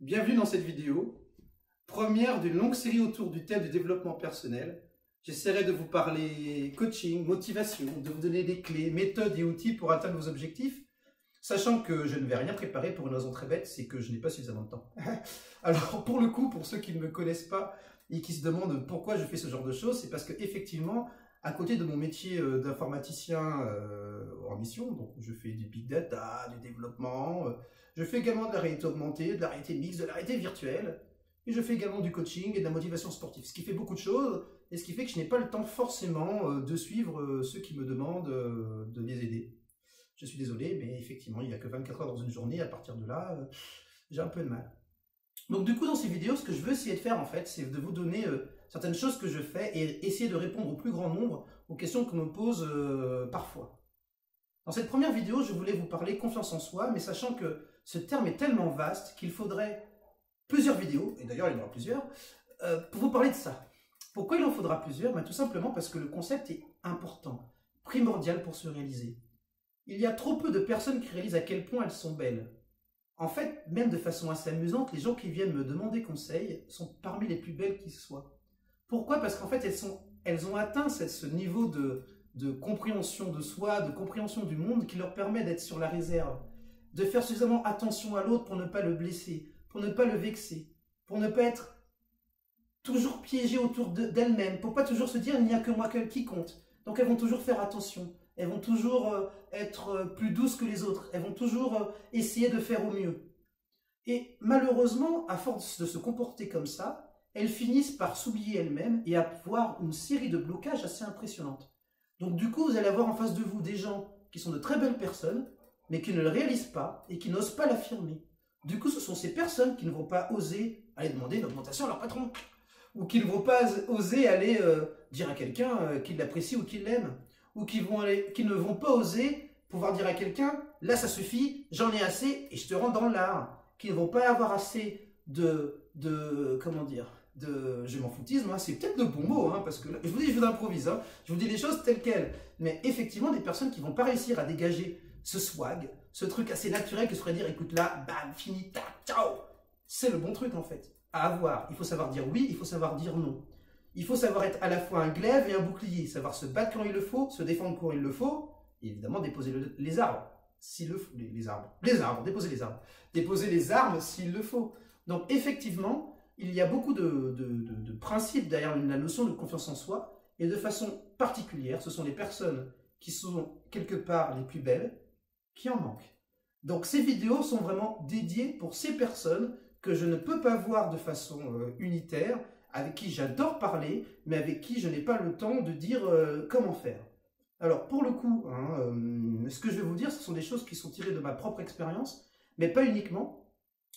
Bienvenue dans cette vidéo, première d'une longue série autour du thème du développement personnel. J'essaierai de vous parler coaching, motivation, de vous donner des clés, méthodes et outils pour atteindre vos objectifs, sachant que je ne vais rien préparer pour une raison très bête, c'est que je n'ai pas suffisamment de temps. Alors pour le coup, pour ceux qui ne me connaissent pas et qui se demandent pourquoi je fais ce genre de choses, c'est parce que effectivement, à côté de mon métier d'informaticien en mission, donc je fais du big data, du développement, je fais également de la réalité augmentée, de la réalité mixte, de la réalité virtuelle, et je fais également du coaching et de la motivation sportive, ce qui fait beaucoup de choses, et ce qui fait que je n'ai pas le temps forcément de suivre ceux qui me demandent de les aider. Je suis désolé, mais effectivement, il n'y a que 24 heures dans une journée, à partir de là, j'ai un peu de mal. Donc du coup, dans ces vidéos, ce que je veux essayer de faire, en fait, c'est de vous donner certaines choses que je fais et essayer de répondre au plus grand nombre aux questions qu'on me pose parfois. Dans cette première vidéo, je voulais vous parler confiance en soi, mais sachant que ce terme est tellement vaste qu'il faudrait plusieurs vidéos, et d'ailleurs il y en aura plusieurs, pour vous parler de ça. Pourquoi il en faudra plusieurs? Tout simplement parce que le concept est important, primordial pour se réaliser. Il y a trop peu de personnes qui réalisent à quel point elles sont belles. En fait, même de façon assez amusante, les gens qui viennent me demander conseil sont parmi les plus belles qui soient. Pourquoi? Parce qu'en fait, elles ont atteint ce niveau de compréhension de soi, de compréhension du monde qui leur permet d'être sur la réserve, de faire suffisamment attention à l'autre pour ne pas le blesser, pour ne pas le vexer, pour ne pas être toujours piégées autour d'elles-mêmes, pour pas toujours se dire il n'y a que moi qui compte. Donc elles vont toujours faire attention. Elles vont toujours être plus douces que les autres. Elles vont toujours essayer de faire au mieux. Et malheureusement, à force de se comporter comme ça, elles finissent par s'oublier elles-mêmes et avoir une série de blocages assez impressionnantes. Donc du coup, vous allez avoir en face de vous des gens qui sont de très belles personnes, mais qui ne le réalisent pas et qui n'osent pas l'affirmer. Du coup, ce sont ces personnes qui ne vont pas oser aller demander une augmentation à leur patron, ou qui ne vont pas oser aller dire à quelqu'un qu'il l'apprécie ou qu'il l'aime, ou qui ne vont pas oser pouvoir dire à quelqu'un « là ça suffit, j'en ai assez et je te rends dans l'art », qui ne vont pas avoir assez comment dire, je m'en foutisme, c'est peut-être de bons mots, parce que là, je vous improvise, je vous dis les choses telles quelles, mais effectivement des personnes qui ne vont pas réussir à dégager ce swag, ce truc assez naturel que serait dire « écoute là, bam, fini, tac, ciao », c'est le bon truc en fait, à avoir. Il faut savoir dire oui, il faut savoir dire non. Il faut savoir être à la fois un glaive et un bouclier, savoir se battre quand il le faut, se défendre quand il le faut, et évidemment déposer les arbres, s'il le faut, déposer les arbres, déposer les armes s'il le faut. Donc effectivement, il y a beaucoup de principes derrière la notion de confiance en soi, et de façon particulière, ce sont les personnes qui sont quelque part les plus belles qui en manquent. Donc ces vidéos sont vraiment dédiées pour ces personnes que je ne peux pas voir de façon unitaire, avec qui j'adore parler, mais avec qui je n'ai pas le temps de dire comment faire. Alors, pour le coup, ce que je vais vous dire, ce sont des choses qui sont tirées de ma propre expérience, mais pas uniquement,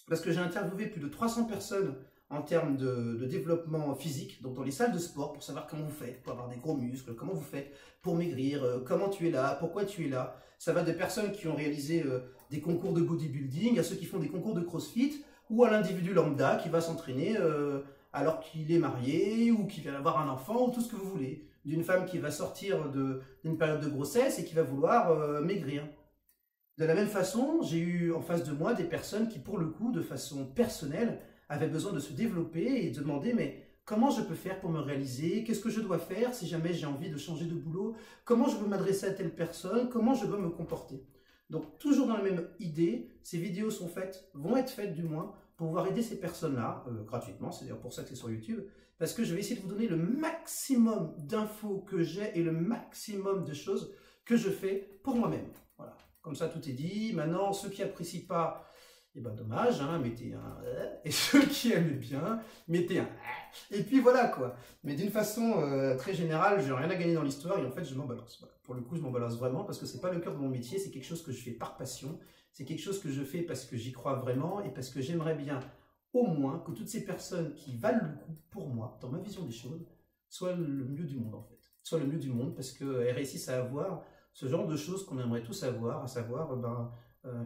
parce que j'ai interviewé plus de 300 personnes en termes de développement physique, donc dans les salles de sport, pour savoir comment vous faites, pour avoir des gros muscles, comment vous faites pour maigrir, comment tu es là, pourquoi tu es là. Ça va de personnes qui ont réalisé des concours de bodybuilding, à ceux qui font des concours de crossfit, ou à l'individu lambda qui va s'entraîner alors qu'il est marié, ou qui vient d'avoir un enfant, ou tout ce que vous voulez. D'une femme qui va sortir d'une période de grossesse et qui va vouloir maigrir. De la même façon, j'ai eu en face de moi des personnes qui, pour le coup, de façon personnelle, avaient besoin de se développer et demander, mais comment je peux faire pour me réaliser? Qu'est-ce que je dois faire si jamais j'ai envie de changer de boulot? Comment je peux m'adresser à telle personne? Comment je dois me comporter? Donc, toujours dans la même idée, ces vidéos vont être faites du moins, pour pouvoir aider ces personnes-là, gratuitement, c'est d'ailleurs pour ça que c'est sur YouTube, parce que je vais essayer de vous donner le maximum d'infos que j'ai et le maximum de choses que je fais pour moi-même. Voilà, comme ça tout est dit. Maintenant, ceux qui n'apprécient pas, eh ben dommage, mettez un et ceux qui aiment bien, mettez un et puis voilà quoi. Mais d'une façon très générale, j'ai rien à gagner dans l'histoire et en fait je m'en balance. Voilà. Pour le coup, je m'en balance vraiment parce que c'est pas le cœur de mon métier, c'est quelque chose que je fais par passion. C'est quelque chose que je fais parce que j'y crois vraiment et parce que j'aimerais bien, au moins, que toutes ces personnes qui valent le coup pour moi, dans ma vision des choses, soient le mieux du monde en fait. Soient le mieux du monde parce qu'elles réussissent à avoir ce genre de choses qu'on aimerait tous avoir, à savoir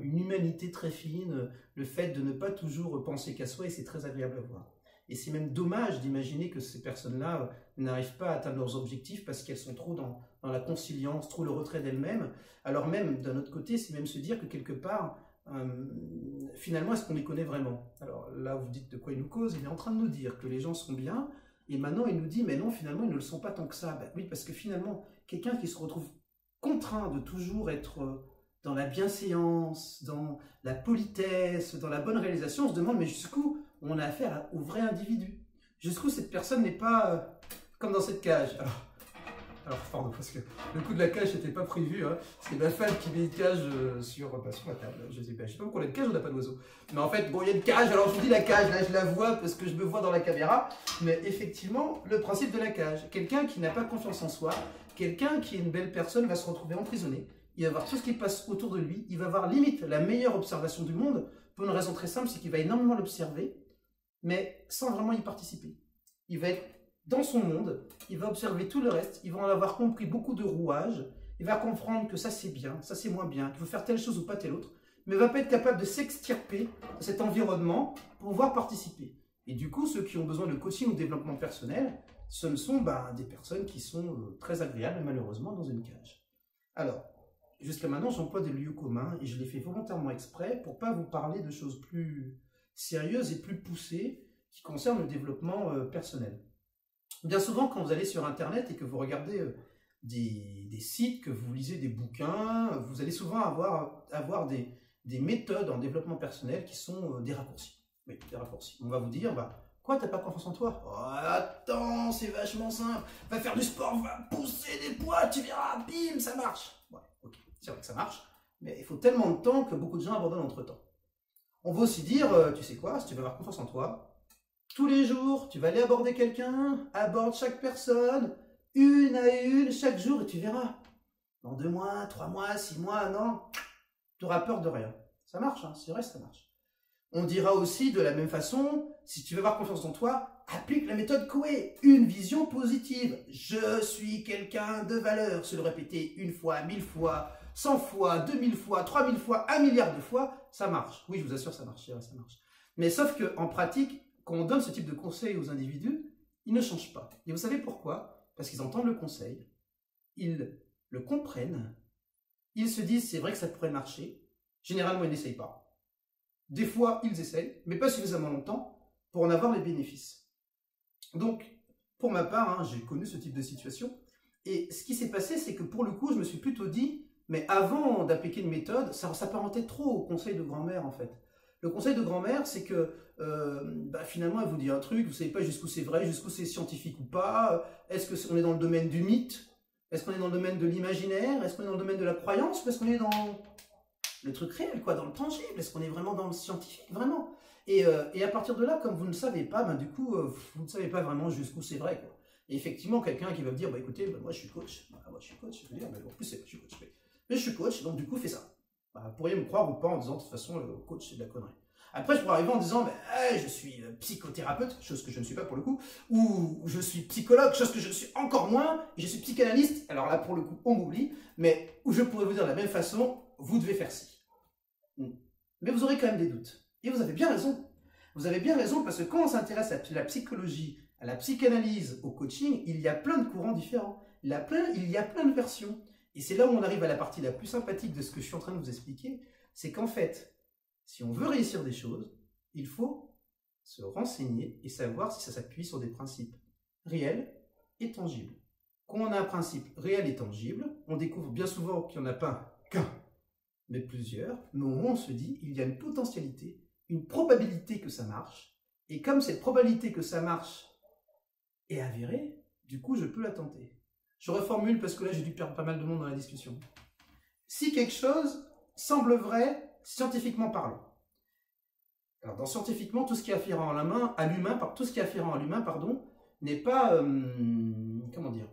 une humanité très fine, le fait de ne pas toujours penser qu'à soi et c'est très agréable à voir. Et c'est même dommage d'imaginer que ces personnes-là n'arrivent pas à atteindre leurs objectifs parce qu'elles sont trop dans la consilience, trop le retrait d'elles-mêmes. Alors même, d'un autre côté, c'est même se dire que quelque part, finalement, est-ce qu'on les connaît vraiment? Alors là, vous dites de quoi il nous cause. Il est en train de nous dire que les gens sont bien, et maintenant il nous dit, mais non, finalement, ils ne le sont pas tant que ça. Ben oui, parce que finalement, quelqu'un qui se retrouve contraint de toujours être dans la bienséance, dans la politesse, dans la bonne réalisation, on se demande, mais jusqu'où on a affaire au vrai individu? Jusqu'où cette personne n'est pas comme dans cette cage? Alors, pardon, parce que le coup de la cage n'était pas prévu. Hein. C'est ma femme qui met une cage sur ma table. Je sais pas pourquoi on a une cage, on n'a pas d'oiseau. Mais en fait, bon, il y a une cage. Alors, je vous dis la cage, là, je la vois parce que je me vois dans la caméra. Mais effectivement, le principe de la cage. Quelqu'un qui n'a pas confiance en soi, quelqu'un qui est une belle personne va se retrouver emprisonné. Il va voir tout ce qui passe autour de lui. Il va avoir limite la meilleure observation du monde. Pour une raison très simple, c'est qu'il va énormément l'observer, mais sans vraiment y participer. Il va être dans son monde, il va observer tout le reste, il va en avoir compris beaucoup de rouages, il va comprendre que ça c'est bien, ça c'est moins bien, qu'il faut faire telle chose ou pas telle autre, mais il ne va pas être capable de s'extirper de cet environnement pour pouvoir participer. Et du coup, ceux qui ont besoin de coaching ou de développement personnel, ce ne sont des personnes qui sont très agréables, malheureusement, dans une cage. Alors, jusqu'à maintenant, j'emploie des lieux communs, et je l'ai fait volontairement exprès pour ne pas vous parler de choses plus sérieuses et plus poussées qui concernent le développement personnel. Bien souvent, quand vous allez sur Internet et que vous regardez des sites, que vous lisez des bouquins, vous allez souvent avoir des méthodes en développement personnel qui sont des raccourcis. Oui, des raccourcis. On va vous dire, quoi, t'as pas confiance en toi? Oh, attends, c'est vachement simple. Va faire du sport, va pousser des poids, tu verras, bim, ça marche. Ouais, ok, c'est vrai que ça marche, mais il faut tellement de temps que beaucoup de gens abandonnent entre-temps. On va aussi dire, tu sais quoi, si tu veux avoir confiance en toi, tous les jours, tu vas aller aborder quelqu'un, aborde chaque personne, une à une, chaque jour, et tu verras. Dans 2 mois, 3 mois, 6 mois, 1 an, tu n'auras peur de rien. Ça marche, hein, c'est vrai, ça marche. On dira aussi de la même façon, si tu veux avoir confiance en toi, applique la méthode Coué, une vision positive. Je suis quelqu'un de valeur. Se le répéter 1 fois, 1000 fois, 100 fois, 2000 fois, 3000 fois, 1 milliard de fois, ça marche. Oui, je vous assure, ça marche, ça marche. Mais sauf qu'en pratique, quand on donne ce type de conseil aux individus, ils ne changent pas. Et vous savez pourquoi? Parce qu'ils entendent le conseil, ils le comprennent, ils se disent c'est vrai que ça pourrait marcher. Généralement, ils n'essayent pas. Des fois, ils essayent, mais pas suffisamment longtemps pour en avoir les bénéfices. Donc, pour ma part, j'ai connu ce type de situation. Et ce qui s'est passé, c'est que pour le coup, je me suis plutôt dit, mais avant d'appliquer une méthode, ça s'apparentait trop au conseil de grand-mère en fait. Le conseil de grand-mère, c'est que finalement, elle vous dit un truc, vous ne savez pas jusqu'où c'est vrai, jusqu'où c'est scientifique ou pas. Est-ce qu'on est dans le domaine du mythe? Est-ce qu'on est dans le domaine de l'imaginaire? Est-ce qu'on est dans le domaine de la croyance? Ou est-ce qu'on est dans le truc réel, quoi, dans le tangible? Est-ce qu'on est vraiment dans le scientifique, vraiment? Et à partir de là, comme vous ne savez pas, du coup, vous ne savez pas vraiment jusqu'où c'est vrai, quoi. Et effectivement, quelqu'un qui va me dire, écoutez, moi je suis coach. Moi je suis coach, je veux dire, en plus, je suis coach. Mais je suis coach, donc du coup, fais ça. Vous pourriez me croire ou pas en disant, de toute façon, le coach, c'est de la connerie. Après, je pourrais arriver en disant, je suis psychothérapeute, chose que je ne suis pas pour le coup, ou je suis psychologue, chose que je ne suis encore moins, et je suis psychanalyste, alors là, pour le coup, on m'oublie, mais où je pourrais vous dire de la même façon, vous devez faire ci. Mais vous aurez quand même des doutes. Et vous avez bien raison. Vous avez bien raison, parce que quand on s'intéresse à la psychologie, à la psychanalyse, au coaching, il y a plein de courants différents. Il y a plein de versions. Et c'est là où on arrive à la partie la plus sympathique de ce que je suis en train de vous expliquer, c'est qu'en fait, si on veut réussir des choses, il faut se renseigner et savoir si ça s'appuie sur des principes réels et tangibles. Quand on a un principe réel et tangible, on découvre bien souvent qu'il n'y en a pas qu'un, mais plusieurs, mais au moins on se dit il y a une potentialité, une probabilité que ça marche, et comme cette probabilité que ça marche est avérée, du coup je peux la tenter. Je reformule parce que là j'ai dû perdre pas mal de monde dans la discussion. Si quelque chose semble vrai, scientifiquement parlant. Alors, dans scientifiquement, tout ce qui est afférent à l'humain, n'est pas, comment dire,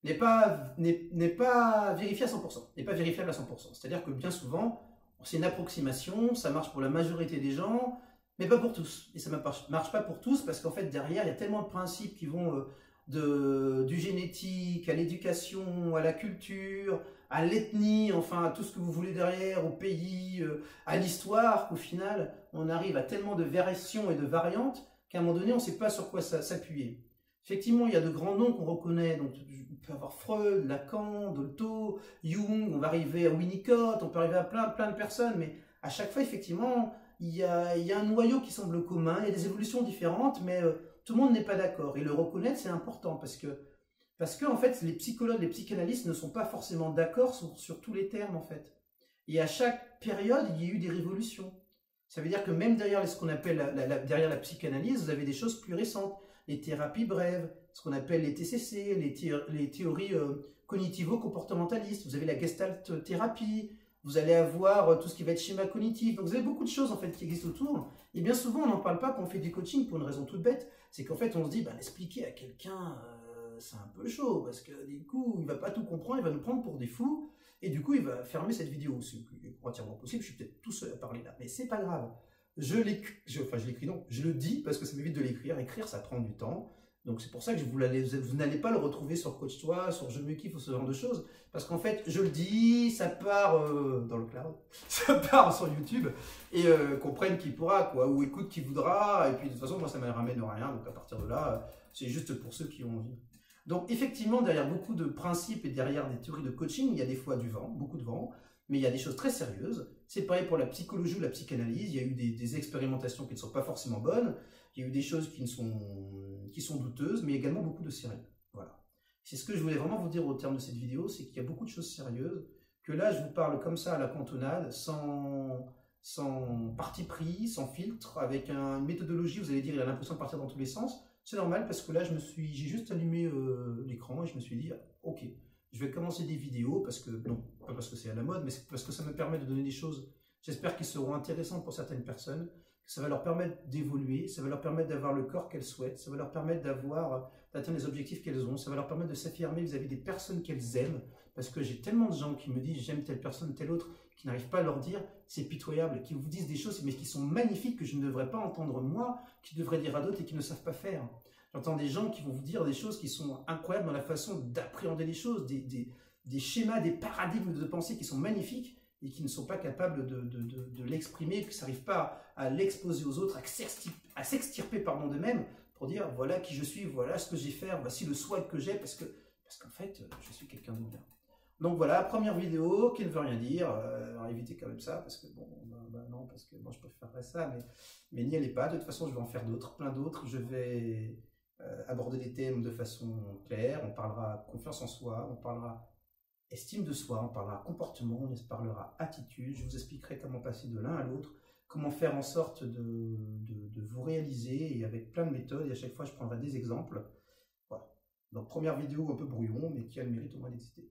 n'est pas vérifié à 100%, n'est pas vérifiable à 100%. C'est-à-dire que bien souvent, c'est une approximation, ça marche pour la majorité des gens, mais pas pour tous. Et ça ne marche pas pour tous parce qu'en fait, derrière, il y a tellement de principes qui vont du génétique, à l'éducation, à la culture, à l'ethnie, enfin à tout ce que vous voulez derrière, au pays, à l'histoire, qu'au final, on arrive à tellement de variations et de variantes qu'à un moment donné, on ne sait pas sur quoi s'appuyer. Effectivement, il y a de grands noms qu'on reconnaît, donc on peut avoir Freud, Lacan, Dolto, Rousseau, Jung, on va arriver à Winnicott, on peut arriver à plein de personnes, mais à chaque fois, effectivement, il y a un noyau qui semble commun, il y a des évolutions différentes, mais tout le monde n'est pas d'accord. Et le reconnaître, c'est important, parce que en fait, les psychologues, les psychanalystes ne sont pas forcément d'accord sur tous les termes, en fait. Et à chaque période, il y a eu des révolutions. Ça veut dire que même derrière ce qu'on appelle derrière la psychanalyse, vous avez des choses plus récentes. Les thérapies brèves, ce qu'on appelle les TCC, les théories cognitivo-comportementalistes. Vous avez la gestalt thérapie, vous allez avoir tout ce qui va être schéma cognitif. Donc vous avez beaucoup de choses en fait qui existent autour. Et bien souvent, on n'en parle pas quand on fait du coaching pour une raison toute bête. C'est qu'en fait, on se dit, ben, expliquer à quelqu'un, c'est un peu chaud, parce que du coup, il ne va pas tout comprendre, il va nous prendre pour des fous. Et du coup, il va fermer cette vidéo. C'est entièrement possible, je suis peut-être tout seul à parler là. Mais c'est pas grave. Je l'écris, non, je le dis parce que ça m'évite de l'écrire. Écrire, ça prend du temps. Donc c'est pour ça que vous n'allez pas le retrouver sur Coach Toi, sur Je me kiffe ou ce genre de choses. Parce qu'en fait, je le dis, ça part dans le cloud, ça part sur YouTube. Et comprenne qui pourra, quoi, ou écoute qui voudra. Et puis de toute façon, moi, ça ne me ramène rien. Donc à partir de là, c'est juste pour ceux qui ont envie. Donc effectivement, derrière beaucoup de principes et derrière des théories de coaching, il y a des fois du vent, beaucoup de vent, mais il y a des choses très sérieuses. C'est pareil pour la psychologie ou la psychanalyse, il y a eu des expérimentations qui ne sont pas forcément bonnes, il y a eu des choses qui sont douteuses, mais également beaucoup de sérieux. Voilà. C'est ce que je voulais vraiment vous dire au terme de cette vidéo, c'est qu'il y a beaucoup de choses sérieuses, que là je vous parle comme ça à la cantonade, sans parti pris, sans filtre, avec une méthodologie, vous allez dire, il a l'impression de partir dans tous les sens. C'est normal parce que là, j'ai juste allumé l'écran et je me suis dit, ok, je vais commencer des vidéos parce que, non, pas parce que c'est à la mode, mais c'est parce que ça me permet de donner des choses, j'espère qu'ils seront intéressantes pour certaines personnes, que ça va leur permettre d'évoluer, ça va leur permettre d'avoir le corps qu'elles souhaitent, ça va leur permettre d'atteindre les objectifs qu'elles ont, ça va leur permettre de s'affirmer vis-à-vis des personnes qu'elles aiment, parce que j'ai tellement de gens qui me disent, j'aime telle personne, telle autre, qui n'arrivent pas à leur dire, c'est pitoyable, qui vous disent des choses, mais qui sont magnifiques, que je ne devrais pas entendre moi, qui devrais dire à d'autres et qui ne savent pas faire. J'entends des gens qui vont vous dire des choses qui sont incroyables dans la façon d'appréhender les choses, des schémas, des paradigmes de pensée qui sont magnifiques et qui ne sont pas capables de l'exprimer, que ça n'arrive pas à l'exposer aux autres, à s'extirper d'eux-mêmes pour dire voilà qui je suis, voilà ce que j'ai fait, voici le swag que j'ai, parce qu'en fait, je suis quelqu'un de bien. Donc voilà, première vidéo qui ne veut rien dire, évitez quand même ça, parce que bon, non, parce que moi je préférerais ça, mais n'y allez pas, de toute façon je vais en faire d'autres, plein d'autres, je vais aborder des thèmes de façon claire, on parlera confiance en soi, on parlera estime de soi, on parlera comportement, on parlera attitude, je vous expliquerai comment passer de l'un à l'autre, comment faire en sorte de vous réaliser, et avec plein de méthodes, et à chaque fois je prendrai des exemples. Voilà. Donc première vidéo un peu brouillon, mais qui a le mérite au moins d'exister.